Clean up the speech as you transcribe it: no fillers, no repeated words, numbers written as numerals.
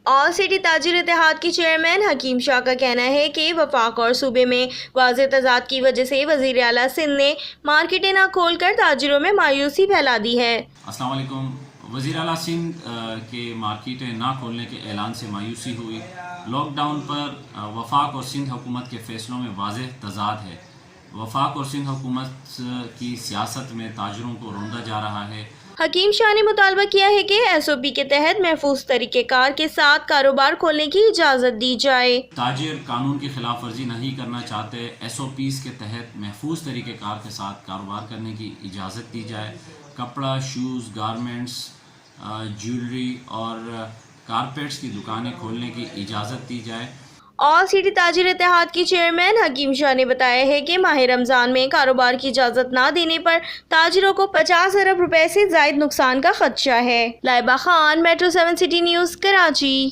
آل city تاجر اتحاد کی چیئرمین حکیم شاہ کا کہنا ہے کہ وفاق اور صوبے میں واضح تضاد کی وجہ سے وزیر اعلیٰ سندھ نے مارکیٹیں نہ کھول کر تاجروں میں مایوسی پھیلا دی ہے۔ السلام علیکم۔ وزیر اعلیٰ سندھ کے مارکیٹیں نہ کھولنے کے اعلان سے مایوسی ہوئی۔ لاک ڈاؤن پر وفاق اور سندھ حکومت کے فیصلوں میں واضح تضاد ہے۔ وفاق اور سندھ حکومت کی سیاست میں تاجروں کو روندا جا رہا ہے۔ حکیم شاہ نے مطالبہ کیا ہے کہ ایس او پی کے تحت محفوظ طریقہ کار کے ساتھ کاروبار کھولنے کی اجازت دی جائے۔ تاجر قانون کی خلاف ورزی نہیں کرنا چاہتے، ایس او پیز کے تحت محفوظ طریقہ کار کے ساتھ کاروبار کرنے کی اجازت دی جائے۔ کپڑا، شوز، گارمنٹس، جیولری اور کارپیٹس کی دکانیں کھولنے کی اجازت دی جائے۔ آل سٹی تاجر اتحاد کی چیئرمین حکیم شاہ نے بتایا ہے کہ ماہ رمضان میں کاروبار کی اجازت نہ دینے پر تاجروں کو 50 ارب روپے سے زائد نقصان کا خدشہ ہے۔ Laiba Khan, metro 7 city news, Karachi.